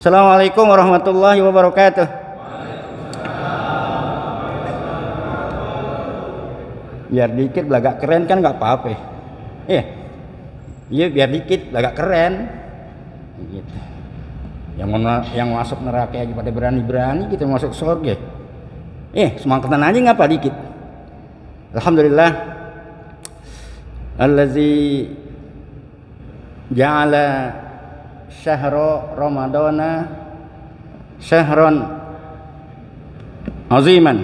Assalamualaikum warahmatullahi wabarakatuh. Biar dikit agak keren kan nggak apa-apa. Iya biar dikit agak keren. Gitu. Yang masuk neraka aja pada berani-berani kita masuk surga. Semangkatan aja ngapa dikit. Alhamdulillah. Allazi ja'ala syahra ramadana syahran aziman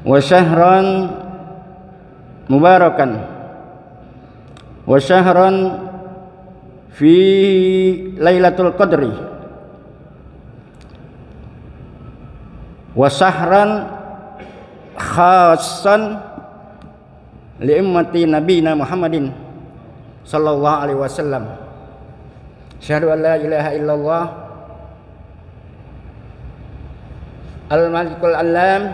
wa syahran mubarakan wa syahran fi lailatul qadri wa syahran khassan li ummati nabiyina Muhammadin sallallahu alaihi wasallam. Asyhadu an la ilaha illallah al-malikul alam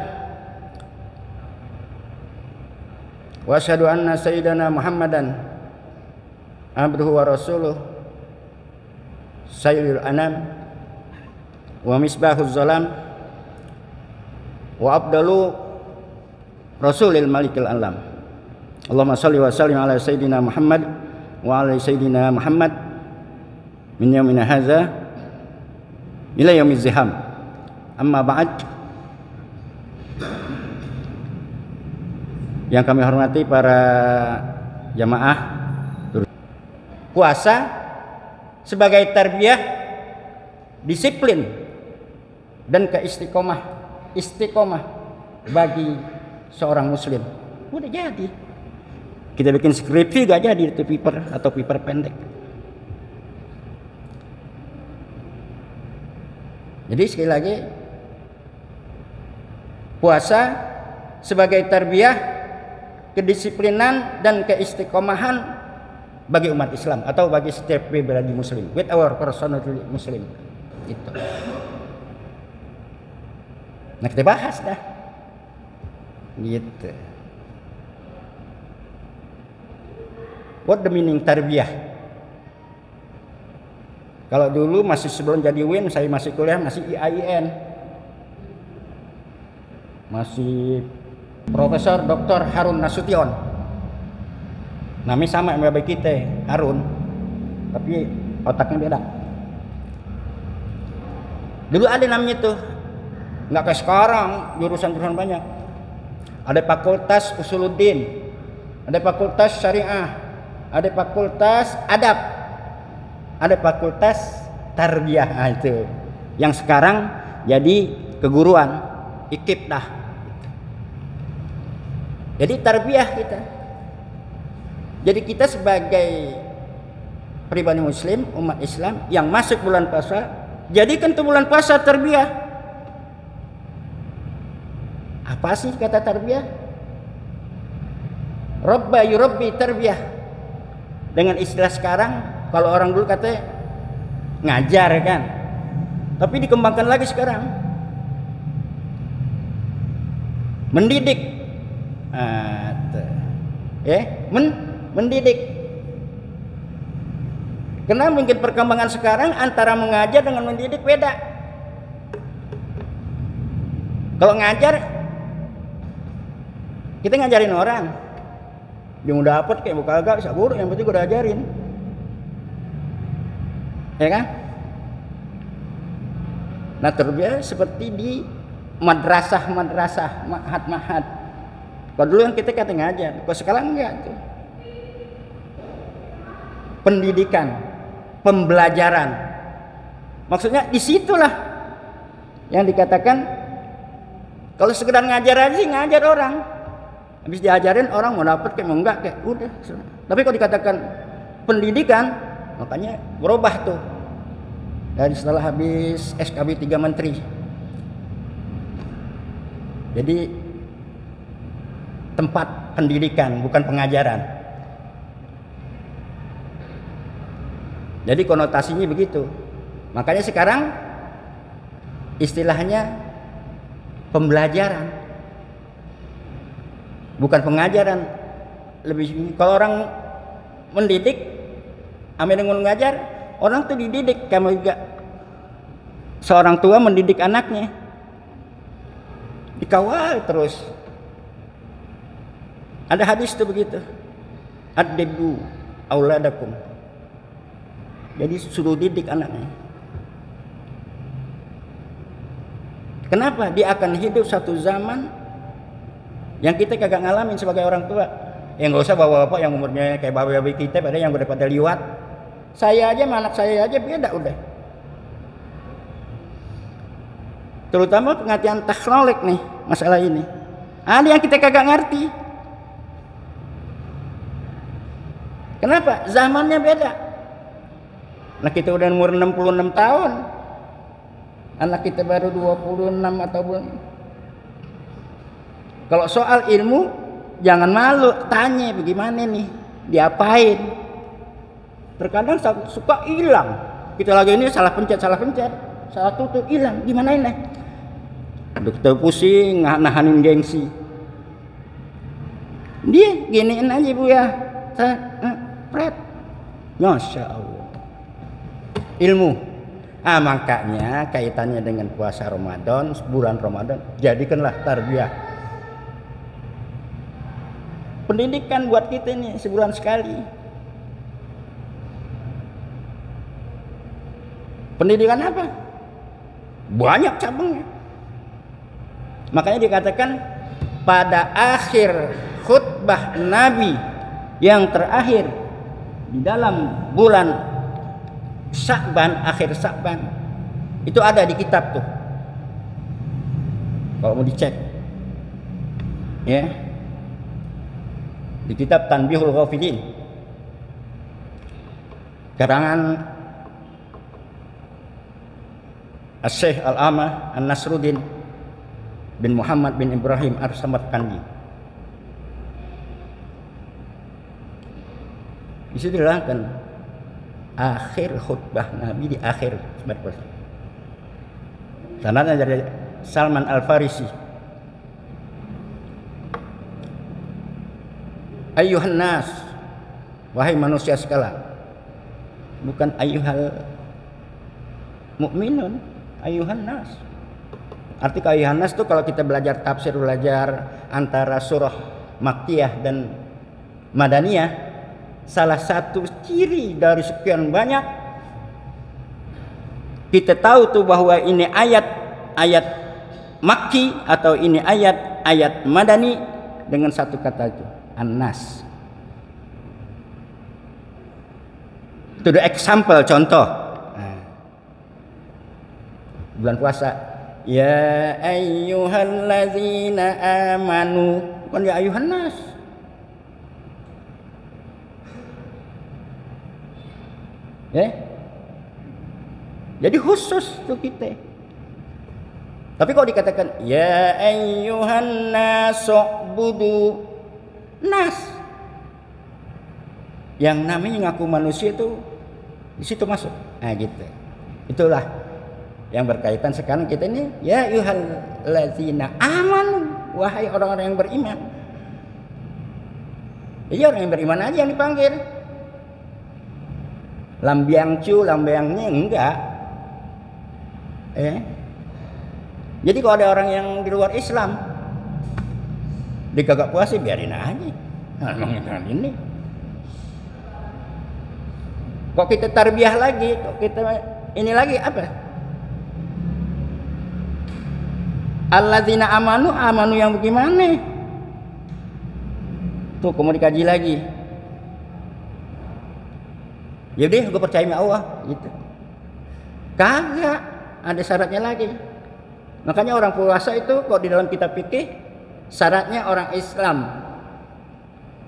wa asyhadu anna sayyidana Muhammadan abduhu wa rasuluh sayyidul anam wa misbahuz zalam wa abdalu rasulil malikil alam. Allahumma shalli wa sallim ala sayyidina Muhammad wa ala sayyidina Muhammad min yaumina hadza ila yaumiz ziham. Amma ba'd. Yang kami hormati para jamaah, puasa sebagai tarbiyah disiplin dan istiqomah bagi seorang muslim. Udah jadi. Kita bikin skripsi gak jadi itu paper atau paper pendek. Jadi sekali lagi, puasa sebagai tarbiyah, kedisiplinan dan keistiqomahan bagi umat Islam atau bagi setiap pribadi muslim, with our personality muslim. Itu. Nah kita bahas dah. Gitu. What the meaning tarbiyah? Kalau dulu masih sebelum jadi WIN, saya masih kuliah, masih IAIN. Masih Profesor Dr. Harun Nasution. Namanya sama sama kita, Harun. Tapi otaknya beda. Dulu ada namanya tuh. Nggak kayak sekarang, jurusan-jurusan banyak. Ada fakultas Usuluddin, ada fakultas Syariah, ada fakultas Adab, ada fakultas tarbiyah. Itu yang sekarang jadi keguruan IKIP dah. Jadi tarbiyah kita. Jadi kita sebagai pribadi muslim, umat Islam yang masuk bulan puasa, jadikan tuh bulan puasa tarbiyah. Apa sih kata tarbiyah? Rabba yurabbi tarbiyah. Dengan istilah sekarang, kalau orang dulu katanya ngajar kan, tapi dikembangkan lagi sekarang, mendidik, mendidik. Karena mungkin perkembangan sekarang antara mengajar dengan mendidik beda. Kalau ngajar, kita ngajarin orang, dia mau dapat kayak buka agak sabur, yang penting gue udah ajarin. Ya kan? Nah terbiasa seperti di madrasah, mahat. Kalau dulu yang kita kata ngajar, kalau sekarang enggak tuh. Pendidikan, pembelajaran. Maksudnya disitulah yang dikatakan kalau sekedar ngajar aja sih ngajar orang. Habis diajarin orang mau dapat kayak mau enggak kayak udah. Tapi kalau dikatakan pendidikan, makanya berubah tuh dari setelah habis SKB 3 menteri. Jadi tempat pendidikan bukan pengajaran. Jadi konotasinya begitu. Makanya sekarang istilahnya pembelajaran bukan pengajaran. Lebih kalau orang mendidik, ambil dengan mengajar, orang tuh dididik kamu juga seorang tua mendidik anaknya, dikawal terus. Ada hadis tuh begitu, addibu auladakum. Jadi suruh didik anaknya. Kenapa? Dia akan hidup satu zaman yang kita kagak ngalamin sebagai orang tua. Yang nggak usah bapak-bapak yang umurnya kayak bapak-bapak kita, pada yang udah pada liwat. Saya aja, anak saya aja beda udah. Terutama pengertian teknologi nih masalah ini. Ada yang kita kagak ngerti. Kenapa? Zamannya beda. Nah kita udah umur 66 tahun. Anak kita baru 26 atau belum. Kalau soal ilmu jangan malu, tanya bagaimana nih, diapain. Terkadang suka hilang. Kita lagi ini salah pencet, salah tutup, hilang. Gimana ini? Dokter pusing, nahanin gengsi. Dia giniin aja bu ya. Pret. Masya Allah. Ilmu. Makanya kaitannya dengan puasa Ramadan, bulan Ramadan, jadikanlah tarbiyah. Pendidikan buat kita ini sebulan sekali. Pendidikan apa? Banyak cabangnya. Makanya dikatakan pada akhir khutbah Nabi yang terakhir di dalam bulan Sya'ban, akhir Sya'ban, itu ada di kitab tuh. Kalau mau dicek, ya, di kitab Tanbihul Ghafilin, karangan Syekh Al-Amah An-Nasruddin bin Muhammad bin Ibrahim Ar-Samarkandi. Di situ diterangkan akhir khutbah Nabi di akhir berpuasa. Sanadnya dari Salman Al-Farisi. Ayyuhan nas, wahai manusia sekalian. Bukan ayyuhal mukminun, ayyuhan nas. Arti ayyuhan nas itu kalau kita belajar tafsir, belajar antara surah Makkiyah dan Madaniyah, salah satu ciri dari sekian banyak kita tahu tuh bahwa ini ayat Makki atau ini ayat Madani dengan satu kata itu, An-Nas. Itu the example, contoh. Bulan puasa, ya ayyuhallazina amanu, bukan ya ayyuhan nas. Ya. Jadi khusus tuh kita. Tapi kalau dikatakan ya ayyuhan nasu'budu, nas, yang namanya ngaku manusia itu di situ masuk. Nah gitu. Itulah yang berkaitan sekarang kita ini, ya ayyuhallazina amanu, wahai orang-orang yang beriman. Jadi orang yang beriman aja yang dipanggil. Lambiangnya enggak. Jadi kalau ada orang yang di luar Islam dikagak puasa, biarin aja. Nah, ini. Kok kita tarbiyah lagi? Kok kita ini lagi apa? Alladzina amanu yang bagaimana? Tuh, kamu dikaji lagi. Jadi gue percaya sama Allah gitu. Kagak, ada syaratnya lagi. Makanya orang puasa itu kok di dalam kitab fikih syaratnya orang Islam.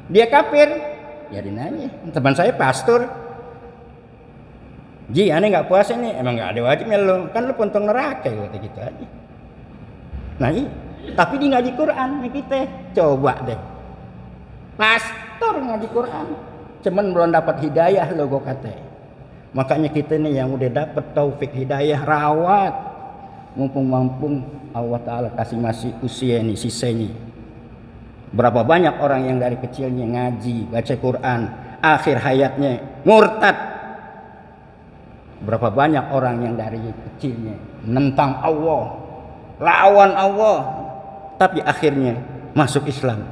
Dia kafir, biarin aja. Teman saya pastor, Ji, aneh nggak puasa nih, emang nggak ada wajibnya lo, kan lo puntung neraka gitu aja. Nah ini, tapi di ngaji Quran nih kita, coba deh. Pastor ngaji Quran, cuman belum dapat hidayah lo gue kata. Makanya kita nih yang udah dapat taufik hidayah, rawat, mumpung Allah Ta'ala kasih masih usia nih, sisa ini. Berapa banyak orang yang dari kecilnya ngaji, baca Quran, akhir hayatnya murtad. Berapa banyak orang yang dari kecilnya menentang Allah, lawan Allah, tapi akhirnya masuk Islam,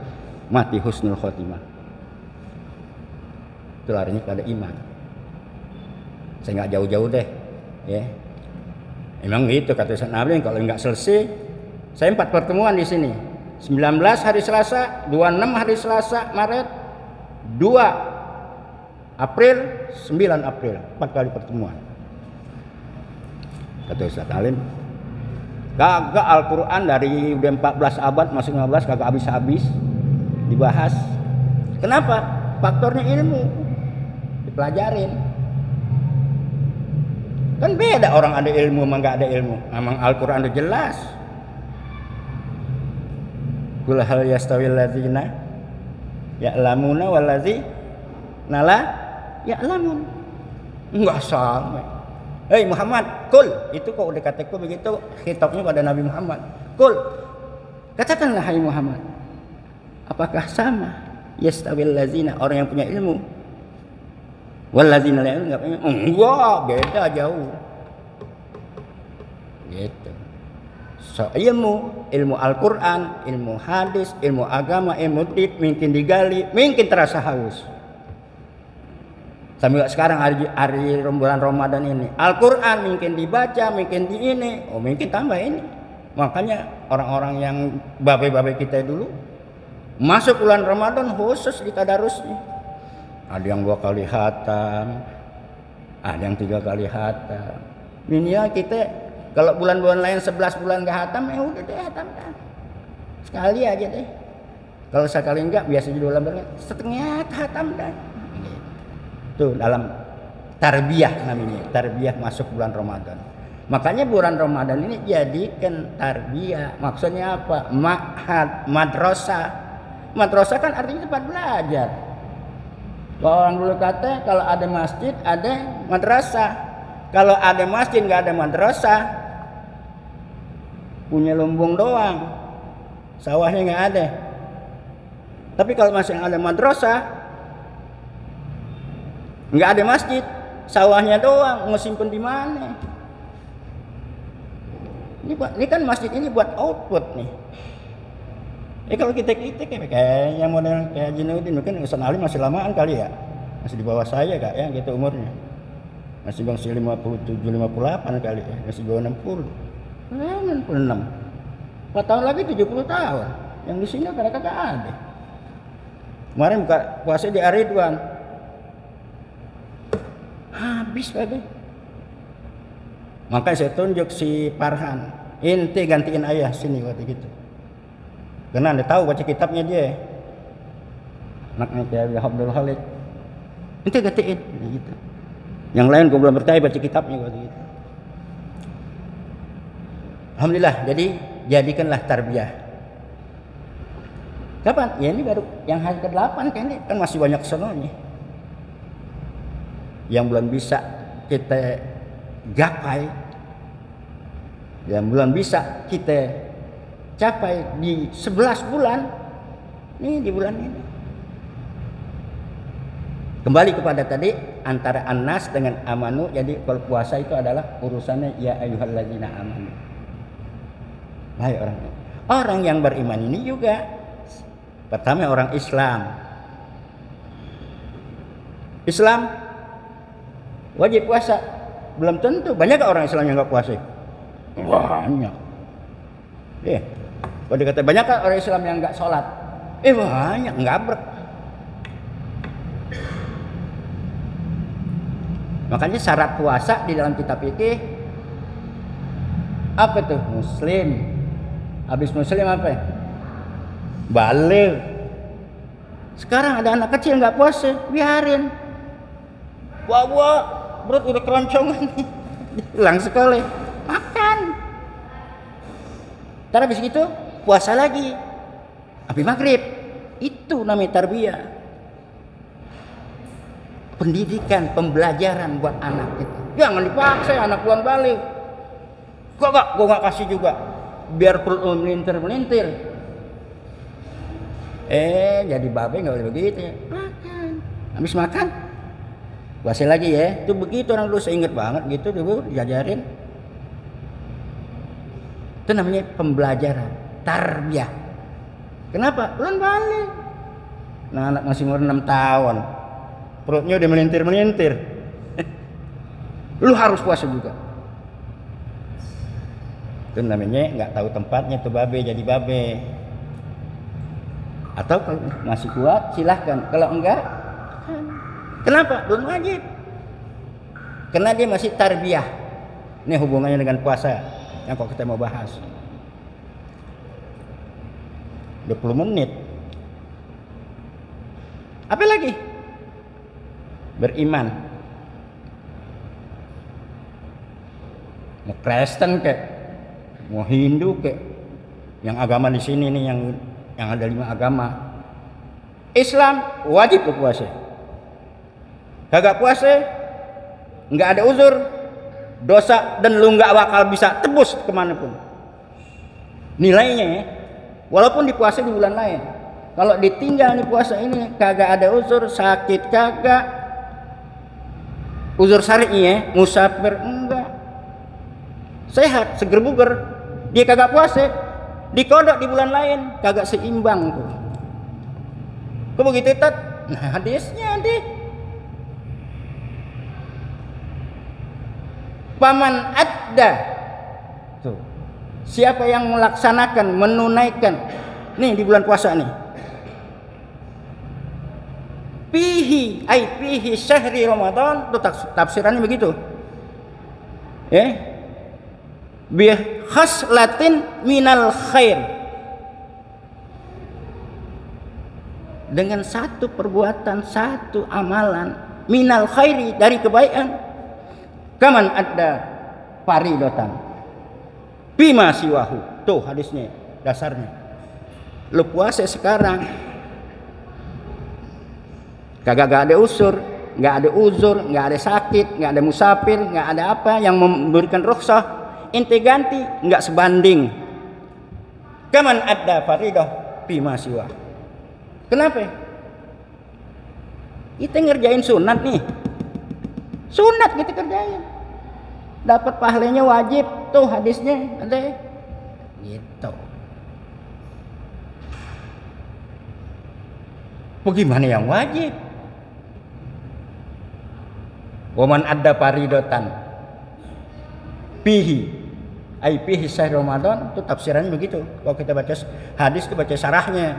mati husnul khotimah. Itu larinya pada iman. Saya nggak jauh-jauh deh, ya. Emang gitu kata Ustaz Nabil, kalau nggak selesai, saya 4 pertemuan di sini. 19 hari Selasa, 26 hari Selasa Maret, 2 April, 9 April, 4 kali pertemuan. Kata Ustaz Alim, kagak Al-Quran dari udah 14 abad masuk 15 kagak habis-habis dibahas. Kenapa? Faktornya ilmu, dipelajarin. Kan beda orang ada ilmu sama nggak ada ilmu. Memang Al-Quran udah jelas. Qul hal yastawil ladzina ya'lamuna wal ladzina la ya'lamun. Enggak sama. Hei Muhammad, kul. Itu kok udah kataku begitu khitabnya pada Nabi Muhammad. Kul. Katakanlah hai Muhammad. Apakah sama yastawil ladzina, orang yang punya ilmu, wal ladzina la ya'lamun, enggak punya? Enggak, beda jauh. Gitu. So, ilmu Al-Quran, ilmu hadis, ilmu agama, ilmu tid, mungkin digali, mungkin terasa haus. Sampai sekarang hari bulan Ramadan ini, Al-Quran mungkin dibaca, mungkin di ini, mungkin tambah ini. Makanya orang-orang yang babe-babe kita dulu masuk bulan Ramadan khusus di tadarusnya. Ada yang 2 kali khatam, ada yang 3 kali khatam. Ini ya kita kalau bulan-bulan lain 11 bulan gak khatam, ya udah deh khatam kan. Sekali aja deh. Kalau sekali enggak, biasa di bulan setengah khatam dah. Itu dalam tarbiyah namanya, tarbiyah masuk bulan Ramadan. Makanya bulan Ramadan ini jadikan tarbiyah. Maksudnya apa? Ma'had, madrasah. Madrasah kan artinya tempat belajar. Kalau orang dulu kata kalau ada masjid ada madrasah. Kalau ada masjid nggak ada madrasah, punya lumbung doang, sawahnya nggak ada. Tapi kalau masih ada madrasah, nggak ada masjid, sawahnya doang, mau simpen di mana? Ini kan masjid ini buat output nih. Kalau kita kayak yang model kayak Jinuddin, mungkin Ustaz Ali masih lamaan kali ya, masih di bawah saya kak ya, gitu umurnya, masih bangsi 57, 58 kali ya, masih bawah 60, 66, 4 tahun lagi 70 tahun. Yang di sini mereka kagak ada. Kemarin buka puasa di Aridwan, habis lagi. Makanya saya tunjuk si Farhan, ente gantiin ayah sini waktu gitu. Karena anda tahu baca kitabnya dia, anaknya kayak Abdul Khalid, ente gantiin gitu. Yang lain gue belum percaya baca kitabnya waktu gitu. Alhamdulillah, jadi jadikanlah tarbiyah. Kapan? Ya ini baru yang hari ke-8 kan masih banyak sononya. Yang belum bisa kita gapai, yang belum bisa kita capai di 11 bulan ini, di bulan ini. Kembali kepada tadi antara An-Nas dengan Amanu. Jadi kalau puasa itu adalah urusannya ya ayyuhalladzina amanu. Baik orang yang beriman ini juga pertama orang Islam. Islam wajib puasa. Belum tentu. Banyak orang Islam yang enggak puasa? Banyak. Kalau dikata banyak orang Islam yang enggak sholat? Banyak, nggabrek. Makanya syarat puasa di dalam kitab fikih apa tuh? Muslim. Habis muslim apa? Baligh. Sekarang ada anak kecil nggak puasa, biarin. Wah, perut udah keroncongan nih. Hilang sekali. Makan. Ntar habis itu puasa lagi. Habis maghrib. Itu namanya tarbiyah. Pendidikan, pembelajaran buat anak itu. Jangan dipaksa anak pulang balik. Gua nggak kasih juga. Biar perut melintir. Jadi babe nggak boleh begitu ya. Makan. Habis makan Puasa lagi ya. Itu begitu orang dulu, saya ingat banget gitu dulu diajarin. Itu namanya pembelajaran, tarbiyah. Kenapa? Bulan balik. Nah, anak masih umur 6 tahun. Perutnya udah melintir-melintir. Lu harus puasa juga. Itu namanya nggak tahu tempatnya tuh babe, jadi babe. Atau kalau masih kuat silahkan, kalau enggak, kenapa? Belum wajib. Karena dia masih tarbiyah. Ini hubungannya dengan puasa yang kok kita mau bahas. 20 menit. Apa lagi? Beriman. Mau Kristen kek, mau Hindu kek, yang agama di sini nih yang ada 5 agama. Islam wajib berpuasa. Kagak puasa, nggak ada uzur, dosa, dan lu nggak bakal bisa tebus kemanapun. Nilainya ya, walaupun dipuasa di bulan lain, kalau ditinggal di puasa ini kagak ada uzur, sakit kagak, uzur syar'i ya, musafir enggak, sehat, seger buger, dia kagak puasa, dikodok di bulan lain, kagak seimbang tuh. Kok begitu tat? Nah hadisnya nanti. Paman adda, tuh, siapa yang melaksanakan, menunaikan, nih di bulan puasa nih, fihi syahri Ramadan, itu tafsirannya begitu, bi khaslatin minal khair, dengan satu perbuatan, satu amalan, minal khairi, dari kebaikan, kaman ada faridotan bima siwahu. Tuh hadisnya, dasarnya. Lu puasa sekarang kagak ada usur, nggak ada uzur, nggak ada sakit, nggak ada musafir, nggak ada apa yang memberikan rukhsah, ente ganti nggak sebanding. Kaman ada faridoh bima siwahu. Kenapa? Kita ngerjain sunat nih, sunat kita kerjain, dapat pahalanya wajib. Tuh hadisnya ada gitu. Bagaimana yang wajib? Waman ada paridotan pihi syahr Ramadan, itu tafsirannya begitu. Kalau kita baca hadis itu baca syarahnya.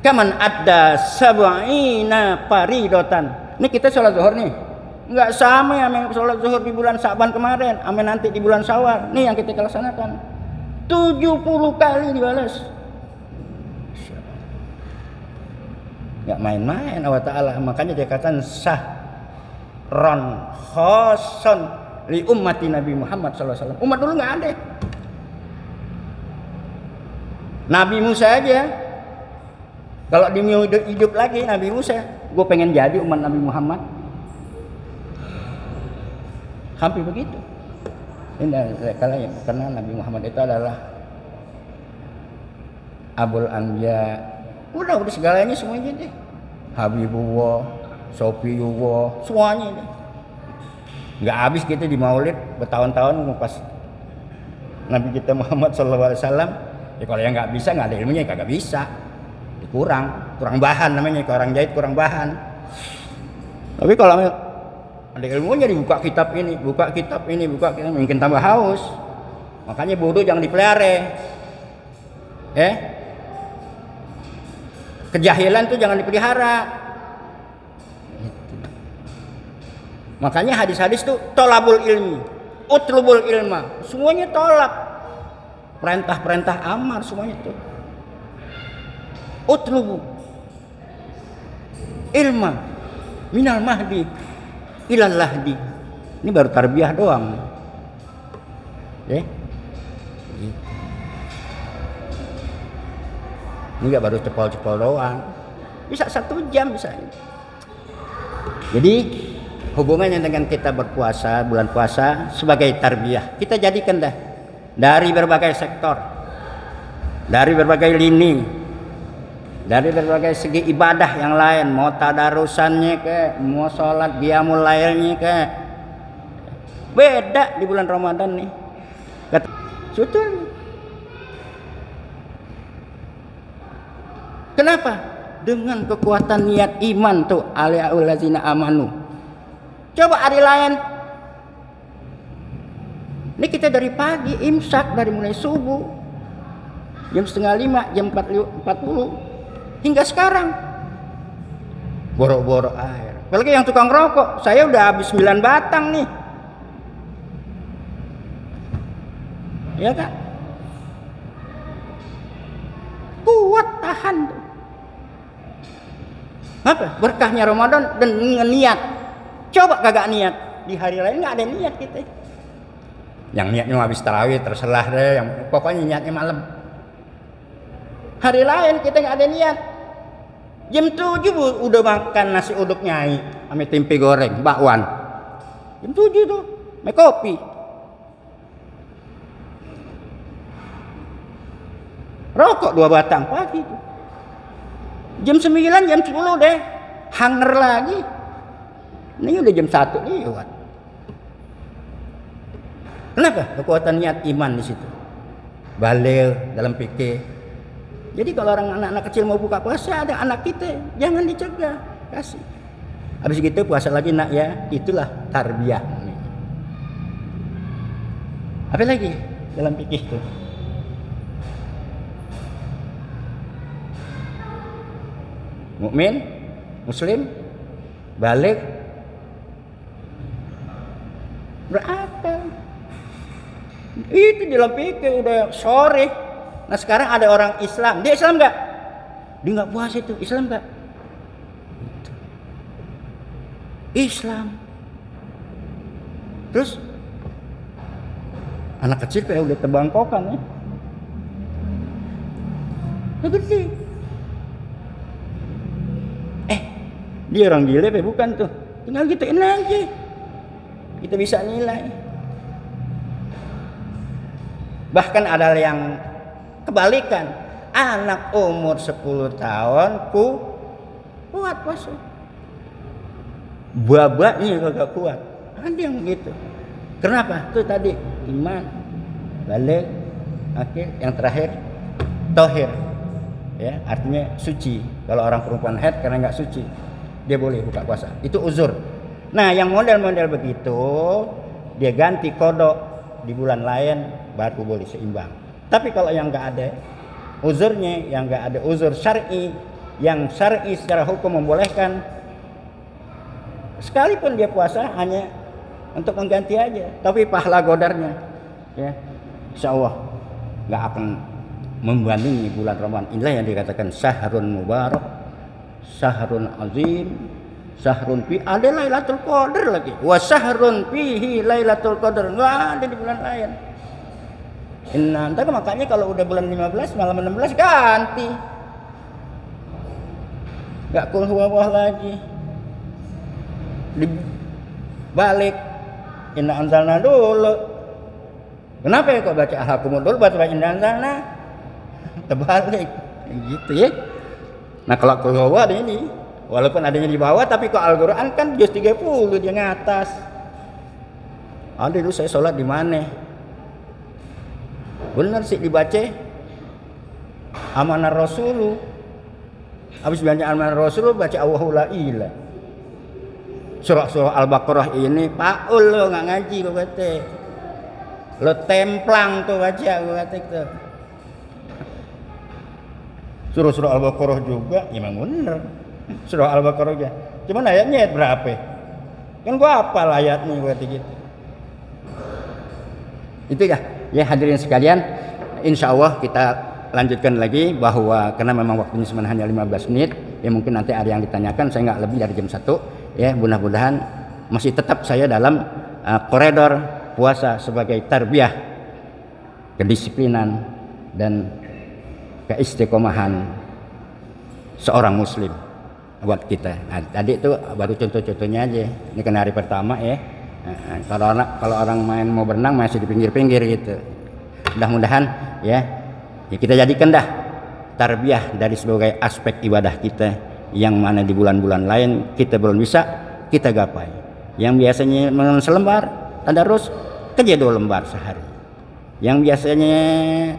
Kaman ada sab'ina faridotan. Ini kita sholat zuhur nih, nggak sama ya sama sholat zuhur di bulan Sa'ban kemarin, sama nanti di bulan Syawal. Nih yang kita laksanakan 70 kali dibalas. Nggak main-main Allah Ta'ala. Makanya dia katakan sahron khoson li ummati Nabi Muhammad SAW. Umat dulu nggak ada. Nabi Musa aja, kalau dia hidup lagi Nabi Musa, gue pengen jadi umat Nabi Muhammad. Hampir begitu. Ini karena Nabi Muhammad itu adalah Abul Anbiya. Udah segalanya semuanya deh. Habibullah, Sofiyullah, semuanya deh. Nggak habis kita di Maulid bertahun-tahun ngupas Nabi kita Muhammad SAW. Ya kalau yang nggak bisa, nggak ada ilmunya, kagak bisa. Kurang bahan namanya, kalau orang jahit kurang bahan. Tapi kalau ada ilmunya dibuka kitab ini, mungkin tambah haus. Makanya bodoh jangan dipelihara. Kejahilan tuh jangan dipelihara. Makanya hadis-hadis tuh tolabul ilmi, utlubul ilma, semuanya tolak. Perintah-perintah amar semuanya tuh. Utlubu ilma minal mahdi ilal lahdi. Ini baru tarbiyah doang. Ini gak baru cepol-cepol doang. Bisa 1 jam bisa. Jadi hubungannya dengan kita berpuasa, bulan puasa sebagai tarbiyah. Kita jadikan dah dari berbagai sektor, dari berbagai lini. Dari berbagai segi ibadah yang lain, mau tadarusannya ke, mau sholat qiyamul lailnya ke, beda di bulan Ramadan nih. Betul. Kenapa? Dengan kekuatan niat iman tuh, allazina amanu. Coba hari lain. Ini kita dari pagi imsak, dari mulai subuh jam 4:30, jam 4:40 hingga sekarang boro-boro air. Apalagi yang tukang rokok, saya udah habis 9 batang nih. Ya kan? Kuat tahan tuh. Apa? Berkahnya Ramadan dan niat. Coba kagak niat, di hari lain nggak ada niat kita. Yang niatnya habis tarawih terserah deh, yang pokoknya niatnya malam. Hari lain kita nggak ada niat. Jam 7 udah makan nasi uduk Nyai sama tempe goreng, bakwan. Jam 7 tuh, make kopi. Rokok 2 batang pagi tuh. Jam 9, jam 10 deh, hanger lagi. Ini udah jam 1 lewat. Kenapa? Kekuatan niat iman di situ. Balik dalam fikih. Jadi kalau orang anak-anak kecil mau buka puasa, ada anak kita, jangan dicegah, kasih. Habis gitu puasa lagi nak ya, itulah tarbiyah. Apa lagi dalam fikih itu? Mukmin, muslim, balik, berapa? Itu dalam fikih udah sore. Nah sekarang ada orang Islam, dia Islam nggak? Dia nggak puasa itu, Islam nggak? Islam. Terus anak kecil kayak udah terbangkokan ya. Ngerti? Dia orang gila apa bukan tuh? Tinggal gituin aja. Kita bisa nilai. Bahkan ada yang kebalikan. Anak umur 10 tahun kuat puasa. Babaknya kagak kuat. Ada yang begitu. Kenapa? Itu tadi iman, balik, akhir, yang terakhir tohir. Ya, artinya suci. Kalau orang perempuan haid karena nggak suci, dia boleh buka puasa. Itu uzur. Nah, yang model-model begitu dia ganti kodok di bulan lain baru boleh seimbang. Tapi kalau yang nggak ada uzurnya, yang nggak ada uzur syar'i, yang syar'i secara hukum membolehkan, sekalipun dia puasa hanya untuk mengganti aja, tapi pahala godarnya, ya, insya Allah nggak akan membandingi bulan Ramadan. Inilah yang dikatakan syahrun mubarak, syahrun azim, syahrun fi ada Lailatul Qadar lagi. Wa syahrun fihi Lailatul Qadar. Enggak ada di bulan lain. Nanti makanya kalau udah bulan 15 malam 16 ganti. Enggak kul huwallah lagi. Dibalik inna anzalna dulu. Kenapa ya kok baca alhaqum dulu baca inna anzalna? Terbalik gitu ya. Nah kalau Al-Quran ini walaupun adanya di bawah, tapi kok Al-Quran kan juz 30 dia ngatas. Ada dulu saya sholat di mana? Benar sih dibaca amanah Rasul. Habis baca amanah Rasul baca Allahu la ilaha. Surah Al-Baqarah ini Paul lo nggak ngaji kok kata. Lo templang tuh baca kok kata itu. Surah Al-Baqarah juga, emang bener. Surah Al-Baqarah aja. Cuman ayatnya ayat berapa? Kan gua hafal ayatnya berarti gitu. Itu ya hadirin sekalian. Insya Allah kita lanjutkan lagi bahwa karena memang waktunya cuma hanya 15 menit, ya mungkin nanti ada yang ditanyakan. Saya nggak lebih dari jam 1. Ya mudah-mudahan masih tetap saya dalam koridor puasa sebagai tarbiyah, kedisiplinan dan keistiqomahan seorang muslim buat kita. Nah, tadi itu baru contoh-contohnya aja. Ini kan hari pertama ya. Kalau orang main mau berenang masih di pinggir-pinggir gitu. Mudah-mudahan ya kita jadikan dah tarbiyah dari sebagai aspek ibadah kita yang mana di bulan-bulan lain kita belum bisa kita gapai. Yang biasanya selembar tadarus kerja 2 lembar sehari. Yang biasanya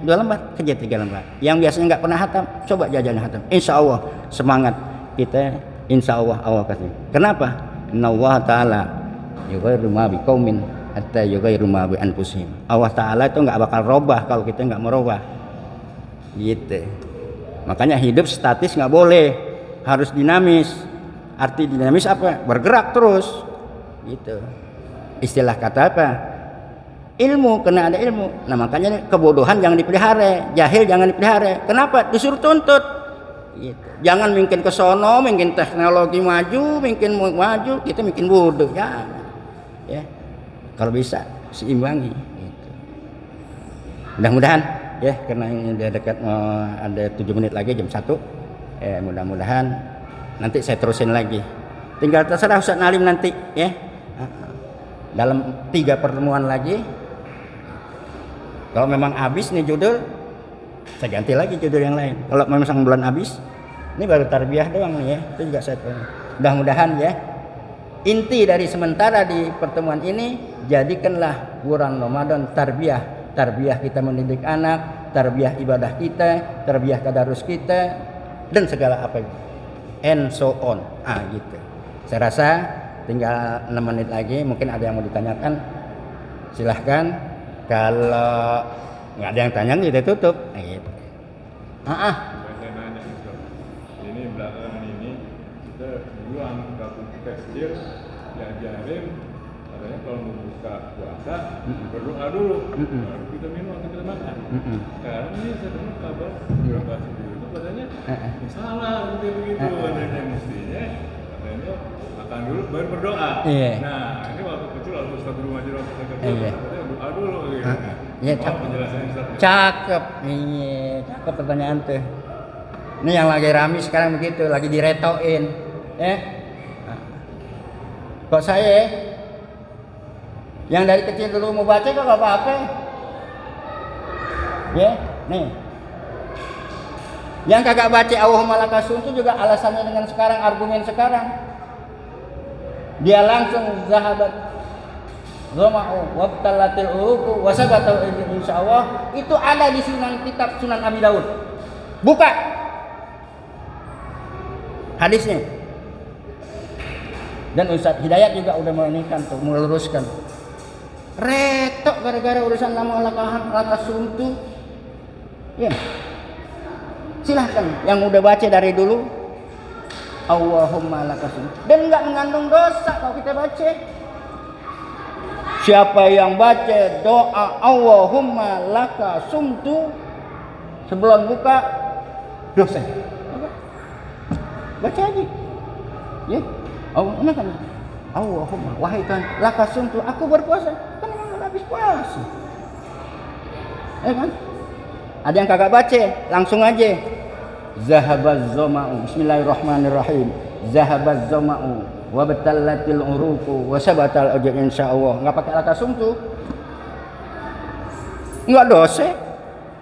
2 lembar kerja 3 lembar. Yang biasanya nggak pernah hatam coba jajan hatam. Insya Allah semangat kita, insya Allah Allah kasih. Kenapa? Innallaha ta'ala yughayyiru ma biqaumin hatta yughayyiru ma bi anfusihim. Allah Ta'ala itu nggak bakal robah kalau kita nggak merubah. Gitu. Makanya hidup statis nggak boleh, harus dinamis. Arti dinamis apa? Bergerak terus. Gitu. Istilah kata apa? Ilmu, kena ada ilmu. Nah makanya kebodohan jangan dipelihara, jahil jangan dipelihara. Kenapa? Disuruh tuntut. Gitu. Jangan mungkin ke sono, mungkin teknologi maju, mungkin maju, kita mungkin bodoh. Ya. Kalau bisa seimbangi. Gitu. Mudah-mudahan ya, karena ini udah dekat ada 7 menit lagi jam 1. Mudah-mudahan nanti saya terusin lagi. Tinggal terserah Ustaz Nalim nanti ya. Dalam 3 pertemuan lagi. Kalau memang habis nih judul, saya ganti lagi judul yang lain. Kalau memang bulan habis, ini baru tarbiyah doang nih ya. Itu juga saya mudah-mudahan ya. Inti dari sementara di pertemuan ini, jadikanlah bulan Ramadan tarbiyah. Tarbiyah kita mendidik anak, tarbiyah ibadah kita, tarbiyah tadarus kita, dan segala apa itu. And so on. Gitu. Saya rasa tinggal 6 menit lagi, mungkin ada yang mau ditanyakan. Silahkan. Kalau nggak ada yang tanya kita tutup. Gitu. Saya nanya ini belakangan ini kita duluan waktu kecil diajarin katanya kalau mau buka puasa berdoa dulu baru kita minum atau kita makan. Sekarang ini saya dengar kabar beberapa video itu katanya salah begitu katanya mestinya katanya makan dulu baru berdoa. Nah ini waktu kecil waktu Ustaz di rumah aja waktu saya kecil katanya doa dulu gitu. Ya, cakep. Iya, cakep pertanyaan tuh. Ini yang lagi rame sekarang begitu, lagi diretoin. Kok saya yang dari kecil dulu mau baca kok gak apa-apa. Ya, nih. Yang kagak baca Allahumma lakasun itu juga alasannya dengan sekarang, argumen sekarang. Dia langsung zahabat Zama'u wabtalatil uruku wasabata insyaallah itu ada di kitab Sunan Abi Daud. Buka hadisnya. Dan Ustaz Hidayat juga udah menginginkan tuh meluruskan. Retok gara-gara urusan nama lakasum itu. Ya. Silahkan yang udah baca dari dulu Allahumma lakasum dan enggak mengandung dosa kalau kita baca. Siapa yang baca doa Allahumma laka sumtu sebelum buka dosa. Baca aja. Ya. Allahumma wahai Tuhan laka sumtu aku berpuasa. Kan memang habis puasa. Kan? Ada yang kagak baca, langsung aja. Zahabaz zama'u. Bismillahirrahmanirrahim. Zahabaz zama'u wa batallatil uruku wa sabatal ajr insyaallah. Enggak pakai lakasum tuh. Enggak dosa.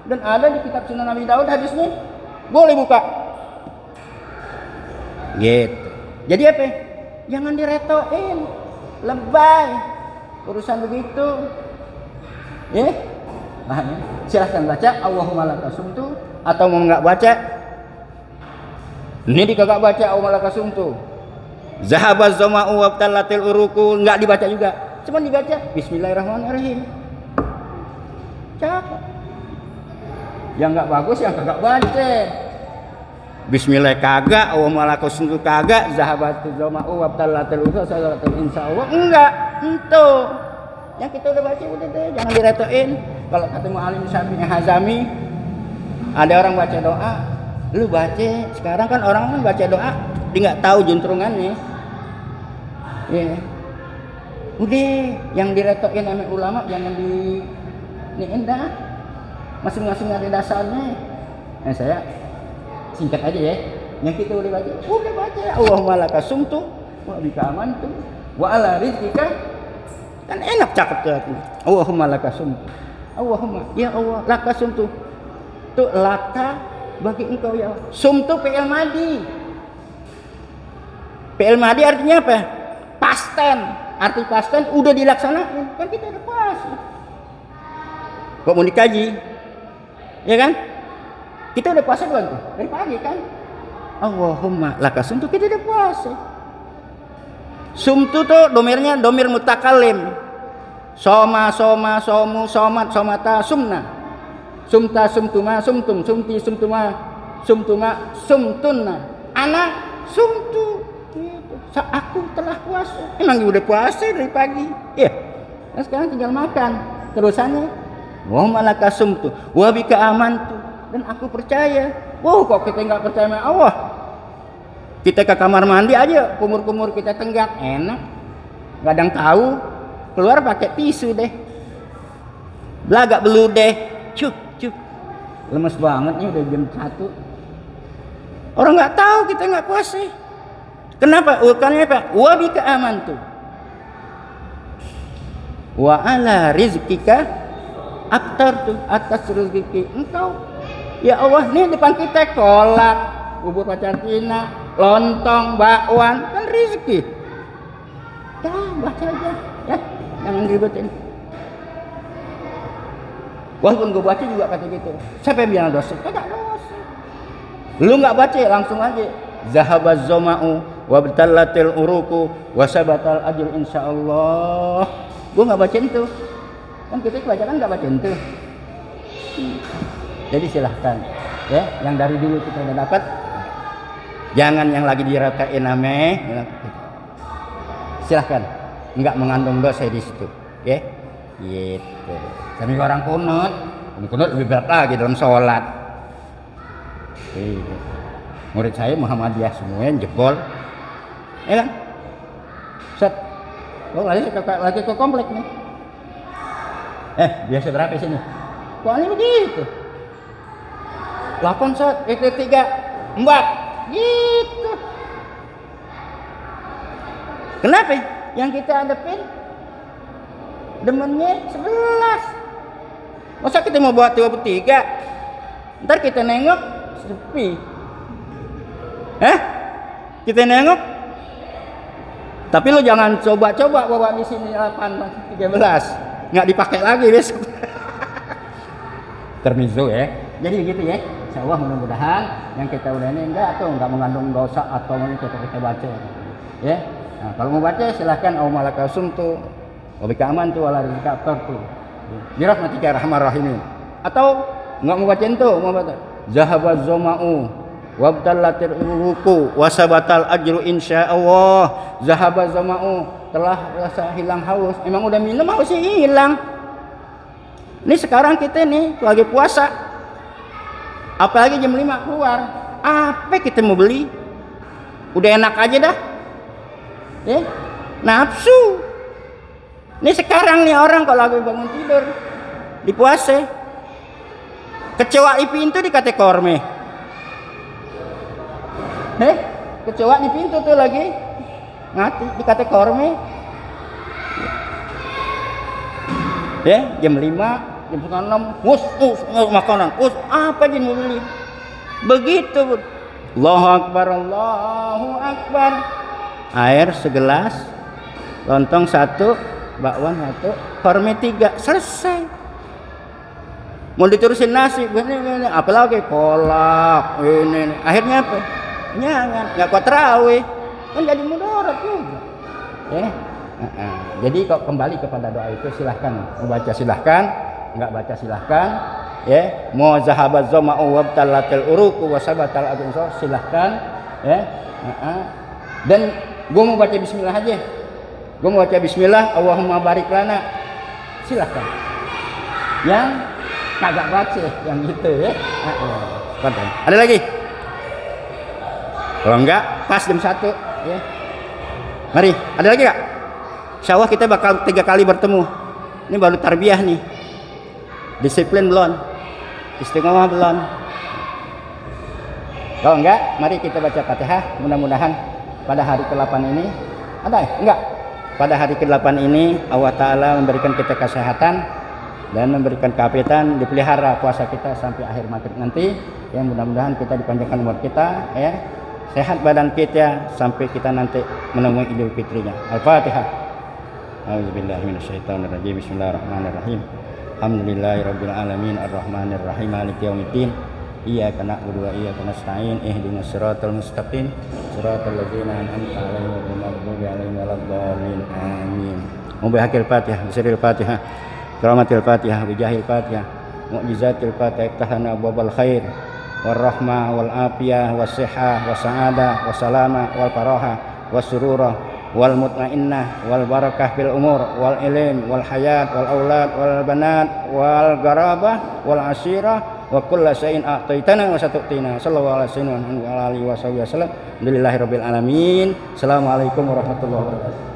Dan ada di kitab Sunan Abi Daud hadisnya. Boleh buka. Gitu. Jadi apa? Jangan diretoin. Lebay. Urusan begitu. Ya. Silahkan baca Allahumma lakasum tuh atau mau enggak baca. Ini dikagak baca Allahumma lakasum tuh. Zahabaz zama'u wabtalatil uruku enggak dibaca juga. Cuma dibaca Bismillahirrahmanirrahim. Cakep. Yang enggak bagus yang kagak baca. Bismillah kagak, Allahumma lakasum kagak, zahabaz zama'u wabtalatil uruku salatul insyaallah enggak. Itu. Yang kita udah baca udah deh, jangan diretoin. Kalau ketemu alim Syafi'i Hazami ada orang baca doa, lu baca. Sekarang kan orang kan baca doa dia nggak tahu juntrungannya. Ya. Udah, yang diretoin sama ulama jangan di ini indah. Masing-masing ada dasarnya. Nah, saya singkat aja ya. Yang kita udah baca Allahumma lakasumtu wa bika amantu wa ala rizqika. Kan enak cakep tuh. Allahumma lakasumtu. Allahumma ya Allah lakasumtu. Tuh laka bagi engkau ya Allah. Sumtu fi'il madi. Fi'il madi artinya apa? Past tense. Arti past tense udah dilaksanakan. Kan kita udah puasa. Kok mau dikaji? Ya kan? Kita udah puasa belum tuh? Dari pagi kan? Allahumma laka sumtu, kita udah puasa. Sumtu tuh domirnya domir mutakalim. Soma, somu, somat, somata, sumna. Sumta, sumtuma, sumtum, sumti, sumtuma, sumtunna. Anak sumtu. Aku telah puasa. Emang udah puasa dari pagi. Iya. Nah sekarang tinggal makan. Terusannya, wa malaka sumtu, wa bika amantu. Dan aku percaya. Wow, kok kita nggak percaya sama Allah? Kita ke kamar mandi aja, kumur-kumur kita tenggak, enak. Nggak ada yang tahu. Keluar pakai tisu deh. Belagak belu deh. Cup. Lemes banget nih udah jam 1. Orang nggak tahu kita nggak puasa. Kenapa? Urutannya apa? Wa bika amantu. Wa ala rizkika aftartu, atas rezeki engkau. Ya Allah, nih depan kita kolak, bubur pacar Cina, lontong, bakwan, kan rezeki. Ya, baca aja, ya, jangan ribetin. Walaupun gue baca juga kata gitu. Siapa yang bilang dosa? Kagak dosa. Lu nggak baca langsung aja. Zahabaz zama'u wa batallatil uruku wa sabatal ajr insyaallah. Gue nggak bacain tuh. Kan kita baca kan nggak bacain tuh. Jadi silahkan, ya, yang dari dulu kita udah dapat. Jangan yang lagi diratain ame. Silahkan, nggak mengandung dosa di situ, ya. Gitu. Tapi orang kunut lebih berat lagi dalam sholat. Murid saya Muhammadiyah semuanya jebol, ya kan? Set, lagi ke komplek nih. Biasa berapa sini? Kok ini begitu? 8 set, 3, 4, gitu. Kenapa? Yang kita hadapin demennya 11. Masa kita mau buat 23? Ntar kita nengok sepi. Kita nengok. Tapi lo jangan coba-coba bawa di sini 8, 13. Nggak dipakai lagi besok. Termizo ya. Jadi gitu ya. Insyaallah mudah-mudahan yang kita udah ini enggak mengandung dosa atau kita baca. Ya. Nah, kalau mau baca silahkan au malaka sumtu wa bika amantu wala rizqa aftartu. Bi rahmatika arhamar rahimin. Atau enggak mau baca itu, mau baca zahabaz zama'u wa batallatil uruku wa sabatal ajru insyaallah. Zahabaz zama'u, telah rasa hilang haus. Emang udah minum hausnya hilang. Ini sekarang kita nih lagi puasa. Apalagi jam 5 keluar. Apa kita mau beli? Udah enak aja dah. Ya, nafsu. Ini sekarang nih orang kalau lagi bangun tidur di puasa, kecewa di pintu dikata korme. Kecewa di pintu tuh lagi ngati dikata korme. Ya, jam 5, jam 6, makanan, apa yang mau beli? Begitu. Allahu Akbar, Allahu Akbar. Air segelas, lontong 1, bakwan 1, korme 3, selesai. Mau diterusin nasi, ini, apalagi kolak, ini. Akhirnya apa? Jangan, nggak kuat tarawih, kan jadi mudarat juga. Ya. Jadi kok kembali kepada doa itu silahkan, membaca silahkan, nggak baca silahkan. Ya, mau zahabaz zama'u wa batallatil uruku wa sabatal ajru silahkan. Ya. Dan gue mau baca bismillah aja. Gue mau baca bismillah, Allahumma barik lana. Silahkan. Yang kagak baca, yang gitu ya. Ada lagi? Kalau enggak, pas jam 1 ya. Mari, ada lagi enggak? Insya Allah kita bakal 3 kali bertemu. Ini baru tarbiyah nih. Disiplin belum? Istiqomah belum? Kalau enggak, mari kita baca Fatihah. Mudah-mudahan pada hari ke-8 ini ada enggak? Pada hari ke-8 ini Allah Ta'ala memberikan kita kesehatan, dan memberikan keapiatan, dipelihara puasa kita sampai akhir maghrib nanti. Yang mudah-mudahan kita dipanjangkan umur kita, ya, sehat badan kita sampai kita nanti menemui Idul Fitrinya. Al-Fatihah. A'udzubillahi minasyaitonirrajim. Bismillahirrahmanirrahim. Alhamdulillahirabbil alamin arrahmanir rahim maliki yaumiddin. Iyyaka na'budu wa iyyaka nasta'in. Ihdinas siratal mustaqim. Siratal ladzina an'amta 'alaihim ghairil maghdubi 'alaihim waladdallin. Amin. Mubahakil Fatihah, bisiril Fatihah, karamatil Fatihah, bijahil Fatihah, mu'jizatil Fatihah, iftahana abwabal khair, warahmah, wal afiyah, wassihah, wassa'adah, wassalamah, wal farahah, wassururah, wal mutmainnah, wal barakah fil umur, wal ilm, wal hayat, wal aulad, wal banat, wal garabah, wal asirah, wa kulla syai'in a'taitana wa satu'tina. Sallallahu alaihi wasallam wa alihi wasallam. Alhamdulillahirabbil alamin. Assalamualaikum warahmatullahi wabarakatuh.